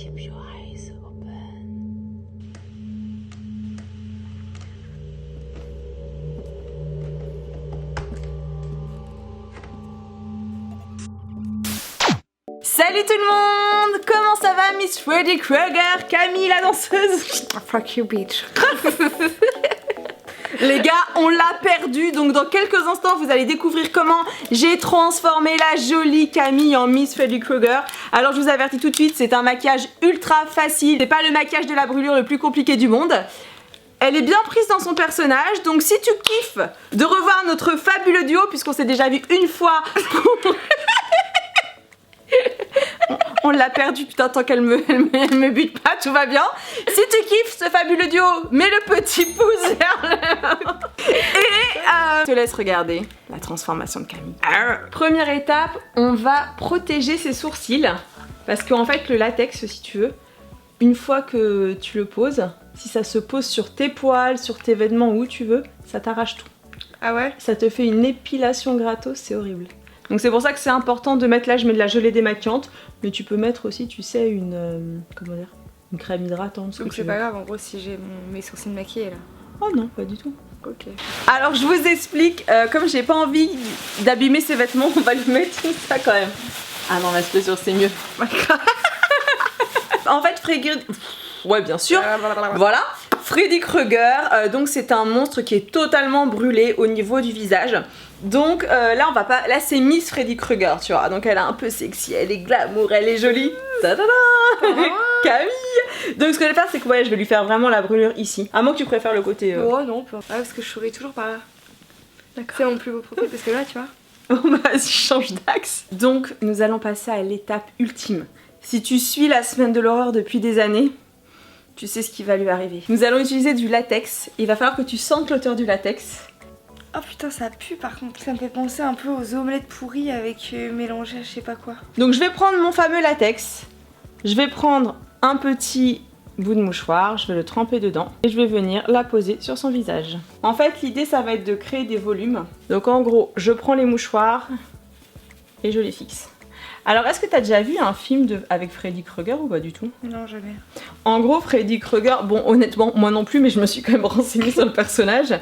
Keep your eyes open. Salut tout le monde! Comment ça va Miss Freddy Krueger, Camille la danseuse? Fuck you bitch. Les gars, on l'a perdu, donc dans quelques instants vous allez découvrir comment j'ai transformé la jolie Camille en Miss Freddy Krueger. Alors je vous avertis tout de suite, c'est un maquillage ultra facile, c'est pas le maquillage de la brûlure le plus compliqué du monde. Elle est bien prise dans son personnage, donc si tu kiffes de revoir notre fabuleux duo, puisqu'on s'est déjà vu une fois pour... On l'a perdu, putain, tant qu'elle me bute pas, tout va bien. Si tu kiffes ce fabuleux duo, mets le petit pouce vers le... Et je te laisse regarder la transformation de Camille. Première étape, on va protéger ses sourcils. Parce qu'en fait, le latex, si tu veux, une fois que tu le poses, si ça se pose sur tes poils, sur tes vêtements, où tu veux, ça t'arrache tout. Ah ouais? Ça te fait une épilation gratos, c'est horrible. Donc c'est pour ça que c'est important de mettre, là je mets de la gelée démaquillante, mais tu peux mettre aussi, tu sais, une comment dire, une crème hydratante. Donc c'est pas grave en gros si j'ai mes sourcils maquillés là. Oh non, pas du tout. Ok. Alors je vous explique, comme j'ai pas envie d'abîmer ses vêtements, on va lui mettre ça quand même. Ah non, laisse-le sur, c'est mieux. En fait, Freddy... Ouais, bien sûr. Voilà. Freddy Krueger, donc c'est un monstre qui est totalement brûlé au niveau du visage. Donc là on va pas, là c'est Miss Freddy Krueger, tu vois. Donc elle est un peu sexy, elle est glamour, elle est jolie. Camille. Donc ce que je vais faire c'est que ouais, je vais lui faire vraiment la brûlure ici. À moins que tu préfères le côté. Oh non, pas. Ah, parce que je souris toujours par là. D'accord. C'est mon plus beau profil parce que là tu vois. Oh bah vas-y, change d'axe. Donc nous allons passer à l'étape ultime. Si tu suis la semaine de l'horreur depuis des années, tu sais ce qui va lui arriver. Nous allons utiliser du latex. Il va falloir que tu sentes l'odeur du latex. Oh putain, ça pue par contre. Ça me fait penser un peu aux omelettes pourries avec mélangé à je sais pas quoi. Donc je vais prendre mon fameux latex. Je vais prendre un petit bout de mouchoir, je vais le tremper dedans et je vais venir la poser sur son visage. En fait, l'idée ça va être de créer des volumes. Donc en gros, je prends les mouchoirs et je les fixe. Alors, est-ce que tu as déjà vu un film avec Freddy Krueger ou pas du tout? Non, jamais. En gros, Freddy Krueger, bon honnêtement, moi non plus, mais je me suis quand même renseignée sur le personnage.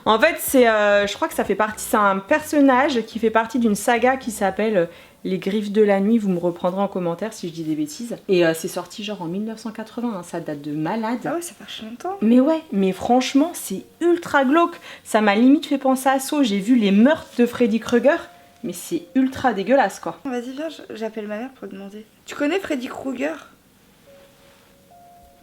En fait, c'est, je crois que ça fait partie, c'est un personnage qui fait partie d'une saga qui s'appelle Les Griffes de la Nuit. Vous me reprendrez en commentaire si je dis des bêtises. Et c'est sorti genre en 1980, hein, ça date de malade. Ah ouais, ça fait longtemps. Mais ouais, mais franchement, c'est ultra glauque. Ça m'a limite fait penser à Saw. J'ai vu les meurtres de Freddy Krueger. Mais c'est ultra dégueulasse quoi. Vas-y viens, j'appelle ma mère pour demander. Tu connais Freddy Krueger?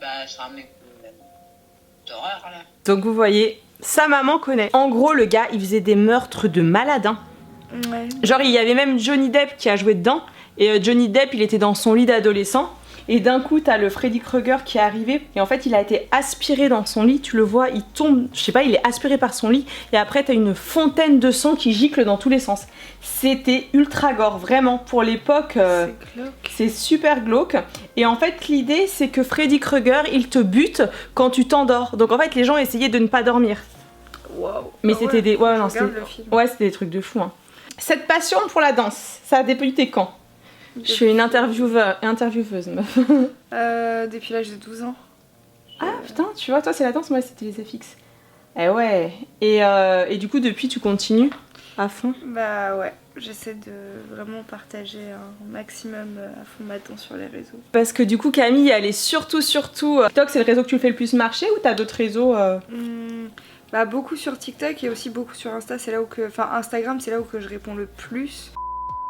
Bah c'est un mec d'horreur là. Donc vous voyez, sa maman connaît. En gros le gars il faisait des meurtres de malade hein. Ouais. Genre il y avait même Johnny Depp qui a joué dedans. Et Johnny Depp il était dans son lit d'adolescent. Et d'un coup t'as le Freddy Krueger qui est arrivé. Et en fait il a été aspiré dans son lit. Tu le vois, il tombe, je sais pas, il est aspiré par son lit. Et après t'as une fontaine de sang qui gicle dans tous les sens. C'était ultra gore, vraiment. Pour l'époque, c'est super glauque. Et en fait l'idée c'est que Freddy Krueger il te bute quand tu t'endors. Donc en fait les gens essayaient de ne pas dormir. Wow. Mais c'était ouais, des... Ouais, non, c'était des trucs de fou. Hein. Cette passion pour la danse, ça a débuté quand? Je suis une intervieweuse, meuf. Depuis l'âge de 12 ans. Ah putain, tu vois, toi c'est la danse, moi c'était les FX. Eh ouais. Et du coup, depuis, tu continues à fond? Bah ouais, j'essaie de vraiment partager un maximum à fond ma danse sur les réseaux. Parce que du coup, Camille, elle est surtout... TikTok, c'est le réseau que tu le fais le plus marcher ou t'as d'autres réseaux Bah beaucoup sur TikTok et aussi beaucoup sur Insta, c'est là où que... Enfin Instagram, c'est là où que je réponds le plus.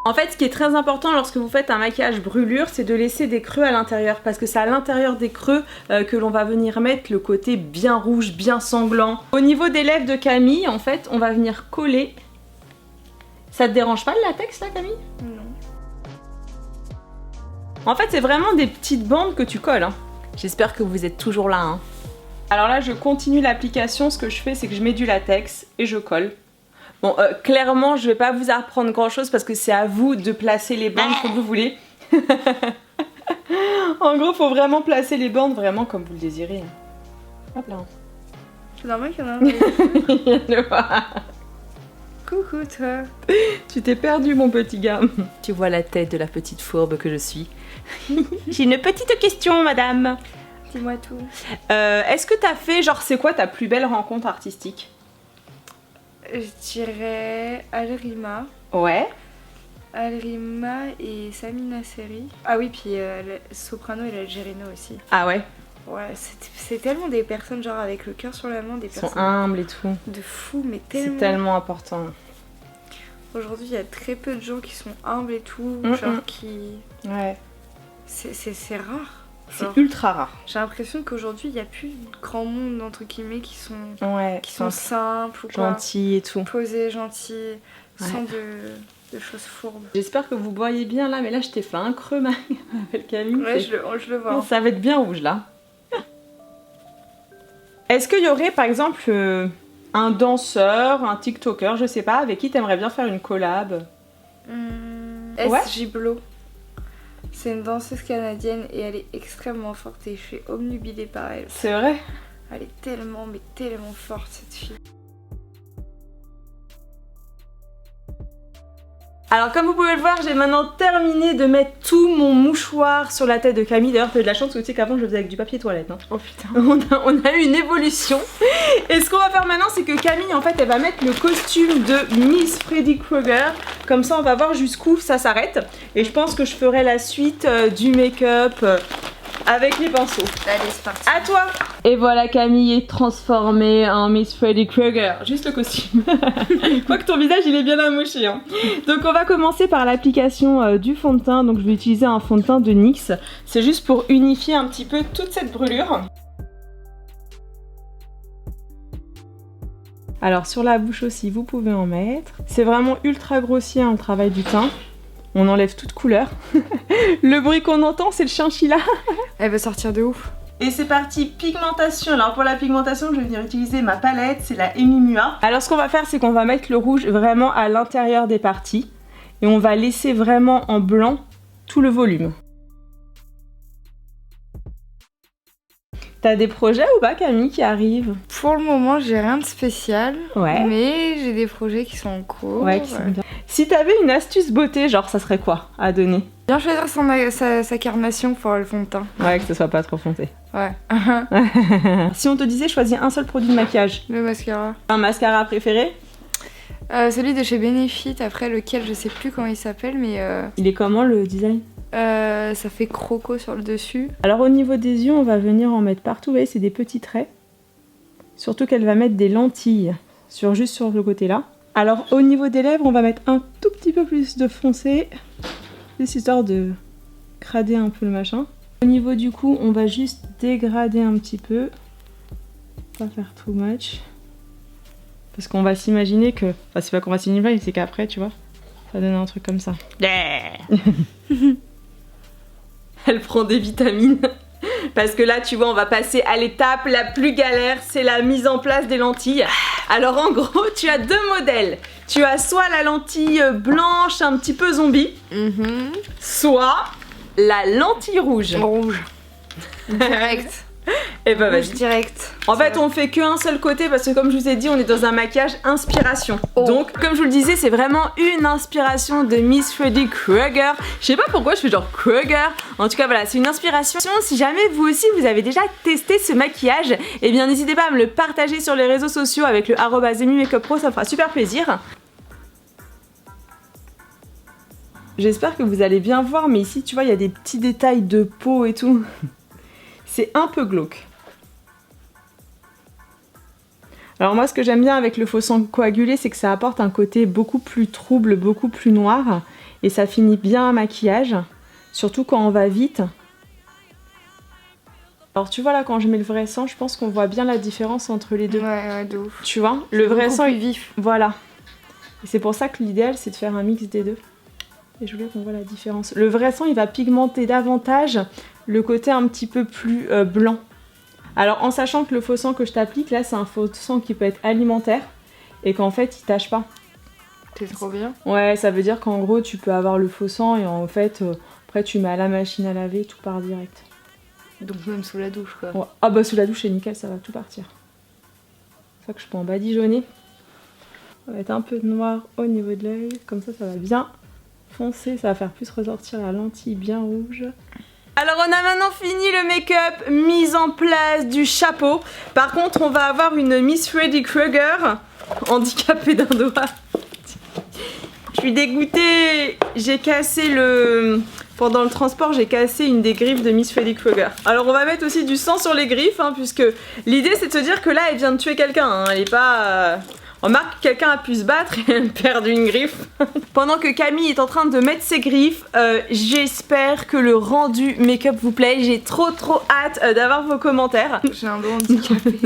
En fait, ce qui est très important lorsque vous faites un maquillage brûlure, c'est de laisser des creux à l'intérieur. Parce que c'est à l'intérieur des creux que l'on va venir mettre le côté bien rouge, bien sanglant. Au niveau des lèvres de Camille, en fait, on va venir coller. Ça te dérange pas le latex là, Camille? Non. En fait, c'est vraiment des petites bandes que tu colles. Hein. J'espère que vous êtes toujours là. Hein. Alors là, je continue l'application. Ce que je fais, c'est que je mets du latex et je colle. Bon, clairement, je vais pas vous apprendre grand chose parce que c'est à vous de placer les bandes comme vous voulez. En gros, faut vraiment placer les bandes vraiment comme vous le désirez. Hop là. C'est normal qu'il y en a un. Coucou toi. Tu t'es perdu mon petit gars. Tu vois la tête de la petite fourbe que je suis. J'ai une petite question madame. Dis-moi tout. Est-ce que t'as fait, genre c'est quoi ta plus belle rencontre artistique? Je dirais Alrima. Ouais. Alrima et Samina Seri. Ah oui, puis Soprano et l'Algérino aussi. Ah ouais. Ouais, c'est tellement des personnes genre avec le cœur sur la main, des Ils sont personnes humbles et tout. de fou, mais tellement... C'est tellement important. Aujourd'hui, il y a très peu de gens qui sont humbles et tout, Mm, genre mm. qui... Ouais. C'est rare. C'est Genre, ultra rare. j'ai l'impression qu'aujourd'hui, il n'y a plus grand monde, entre guillemets, qui sont Ouais. simples ou quoi. Gentils et tout. Posés, gentils, Ouais. sans de choses fourbes. J'espère que vous voyez bien là, mais là je t'ai fait un creux ma avec Camille. Ouais, je le vois. Ça va être bien rouge là. Est-ce qu'il y aurait par exemple un danseur, un TikToker, je sais pas, avec qui t'aimerais bien faire une collab? Ouais. S. Giblo. C'est une danseuse canadienne et elle est extrêmement forte et je suis obnubilée par elle. C'est vrai? Elle est tellement, mais tellement forte cette fille. Alors comme vous pouvez le voir, j'ai maintenant terminé de mettre tout mon mouchoir sur la tête de Camille. D'ailleurs, t'as eu de la chance, tu sais qu'avant je le faisais avec du papier toilette. Hein. Oh putain. On a eu une évolution. Et ce qu'on va faire maintenant, c'est que Camille, en fait, elle va mettre le costume de Miss Freddy Krueger. Comme ça, on va voir jusqu'où ça s'arrête. Et je pense que je ferai la suite du make-up avec les pinceaux. Allez, c'est parti. À toi! Et voilà, Camille est transformée en Miss Freddy Krueger. Juste le costume. Quoique ton visage, il est bien amoché. Hein. Donc, on va commencer par l'application du fond de teint. Donc, je vais utiliser un fond de teint de NYX. C'est juste pour unifier un petit peu toute cette brûlure. Alors, sur la bouche aussi, vous pouvez en mettre. C'est vraiment ultra grossier, hein, le travail du teint. On enlève toute couleur. Le bruit qu'on entend, c'est le chinchilla. Elle va sortir de ouf. Et c'est parti, pigmentation. Alors pour la pigmentation, je vais venir utiliser ma palette, c'est la Emi Mua. Alors ce qu'on va faire, c'est qu'on va mettre le rouge vraiment à l'intérieur des parties. Et on va laisser vraiment en blanc tout le volume. T'as des projets ou pas, Camille, qui arrivent? Pour le moment, j'ai rien de spécial. Ouais. Mais j'ai des projets qui sont en cours. Ouais, qui sont bien. Si t'avais une astuce beauté, genre ça serait quoi à donner? Bien choisir sa carnation pour le fond de teint. Ouais, que ce soit pas trop foncé. Ouais. Si on te disait choisis un seul produit de maquillage, Le mascara. un mascara préféré? Celui de chez Benefit, après lequel je sais plus comment il s'appelle, mais Il est comment le design? ça fait croco sur le dessus. Alors au niveau des yeux, on va venir en mettre partout. Vous voyez, c'est des petits traits. Surtout qu'elle va mettre des lentilles juste sur le côté là. Alors au niveau des lèvres, on va mettre un tout petit peu plus de foncé, juste histoire de grader un peu le machin. Au niveau du cou, on va juste dégrader un petit peu, pas faire too much. Parce qu'on va s'imaginer que... Enfin, c'est pas qu'on va s'imaginer, c'est qu'après, tu vois, ça donne un truc comme ça. Elle prend des vitamines. Parce que là, tu vois, on va passer à l'étape la plus galère, c'est la mise en place des lentilles. Alors en gros, tu as deux modèles. Tu as soit la lentille blanche, un petit peu zombie, soit la lentille rouge. Rouge. Direct. Et bah Rouge vas-y. direct. En fait, on fait qu'un seul côté parce que comme je vous ai dit, on est dans un maquillage inspiration. Donc, comme je vous le disais, c'est vraiment une inspiration de Miss Freddy Krueger. Je sais pas pourquoi je fais genre Krueger. En tout cas, voilà, c'est une inspiration. Si jamais vous aussi, vous avez déjà testé ce maquillage, eh bien, n'hésitez pas à me le partager sur les réseaux sociaux avec le @EmiMakeupPro, ça me fera super plaisir. J'espère que vous allez bien voir, mais ici, tu vois, il y a des petits détails de peau et tout. C'est un peu glauque. Alors moi, ce que j'aime bien avec le faux sang coagulé, c'est que ça apporte un côté beaucoup plus trouble, beaucoup plus noir. Et ça finit bien un maquillage, surtout quand on va vite. Alors tu vois là, quand je mets le vrai sang, je pense qu'on voit bien la différence entre les deux. Ouais, de ouf. Tu vois, le vrai sang est est vif. Voilà. Et c'est pour ça que l'idéal, c'est de faire un mix des deux. Et je voulais qu'on voit la différence. Le vrai sang, il va pigmenter davantage le côté un petit peu plus blanc. Alors en sachant que le faux sang que je t'applique, là, c'est un faux sang qui peut être alimentaire et qu'en fait, il tâche pas. C'est trop bien. Ouais, ça veut dire qu'en gros, tu peux avoir le faux sang et en fait, après, tu mets à la machine à laver, tout part direct. Donc même sous la douche, quoi. Ouais. Ah bah sous la douche, c'est nickel, ça va tout partir. C'est ça que je peux en badigeonner. On va mettre un peu de noir au niveau de l'œil, comme ça va bien foncer, ça va faire plus ressortir la lentille bien rouge. Alors on a maintenant fini le make-up, mise en place du chapeau. Par contre on va avoir une Miss Freddy Krueger handicapée d'un doigt. Je suis dégoûtée, j'ai cassé le... Pendant le transport, j'ai cassé une des griffes de Miss Freddy Krueger. Alors on va mettre aussi du sang sur les griffes, hein, puisque l'idée c'est de se dire que là elle vient de tuer quelqu'un, hein, elle est pas... On remarque que quelqu'un a pu se battre et elle perd une griffe. Pendant que Camille est en train de mettre ses griffes, j'espère que le rendu make-up vous plaît. J'ai trop hâte d'avoir vos commentaires. J'ai un doigt handicapé.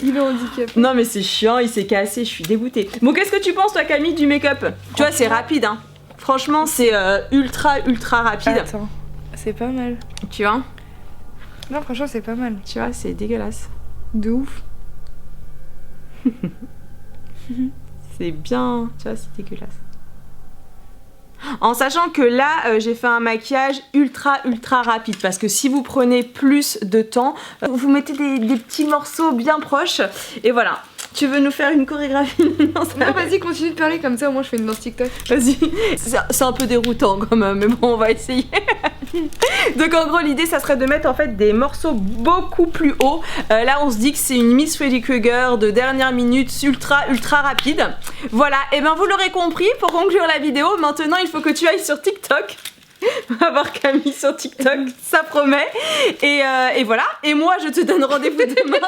Il est handicapé. Non mais c'est chiant, il s'est cassé, je suis dégoûtée. Bon, qu'est-ce que tu penses toi Camille du make-up? Tu vois, c'est rapide, hein. Franchement, c'est ultra rapide. Attends, c'est pas mal. Tu vois? Non, franchement, c'est pas mal. Tu vois, c'est dégueulasse. De ouf. C'est bien, tu vois, c'est dégueulasse. En sachant que là, j'ai fait un maquillage ultra rapide. Parce que si vous prenez plus de temps, vous mettez des petits morceaux bien proches. Et voilà. Tu veux nous faire une chorégraphie? Non, vas-y, continue de parler comme ça, au moins je fais une danse TikTok. Vas-y. C'est un peu déroutant quand même, mais bon, on va essayer. Donc en gros, l'idée, ça serait de mettre en fait des morceaux beaucoup plus hauts. Là, on se dit que c'est une Miss Freddy Krueger de dernière minute ultra rapide. Voilà, et ben vous l'aurez compris, pour conclure la vidéo, maintenant il faut que tu ailles sur TikTok. On va voir Camille sur TikTok, ça promet. Et voilà, et moi je te donne rendez-vous demain.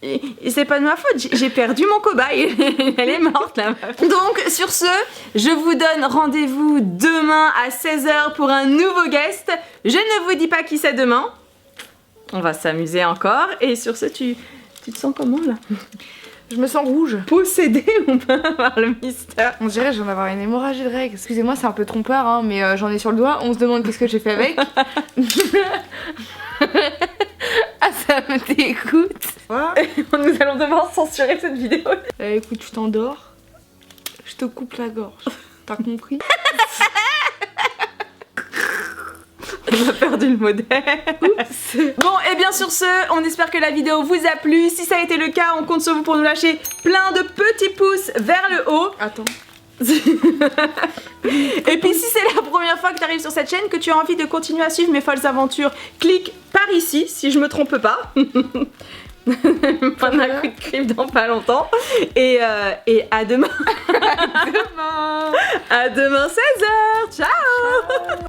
Et c'est pas de ma faute, j'ai perdu mon cobaye, elle est morte la meuf. Donc sur ce, je vous donne rendez-vous demain à 16h pour un nouveau guest. Je ne vous dis pas qui c'est demain. On va s'amuser encore. Et sur ce, tu te sens comment là? Je me sens rouge. Possédée ou pas par le mystère? On dirait que je viens d'avoir une hémorragie de règles. Excusez-moi, c'est un peu trompeur, hein, mais j'en ai sur le doigt. On se demande qu'est-ce que j'ai fait avec. Ah, ça me dégoûte. Nous allons devoir censurer cette vidéo. Écoute, tu t'endors, je te coupe la gorge. T'as compris? On a perdu le modèle. Bon, et bien sur ce, on espère que la vidéo vous a plu. Si ça a été le cas, on compte sur vous pour nous lâcher plein de petits pouces vers le haut. Attends. Et puis si c'est la première fois que tu arrives sur cette chaîne, que tu as envie de continuer à suivre mes folles aventures, clique par ici, si je me trompe pas. Prendre un coup de griffe dans pas longtemps. Et à demain. À demain. À demain 16h. Ciao.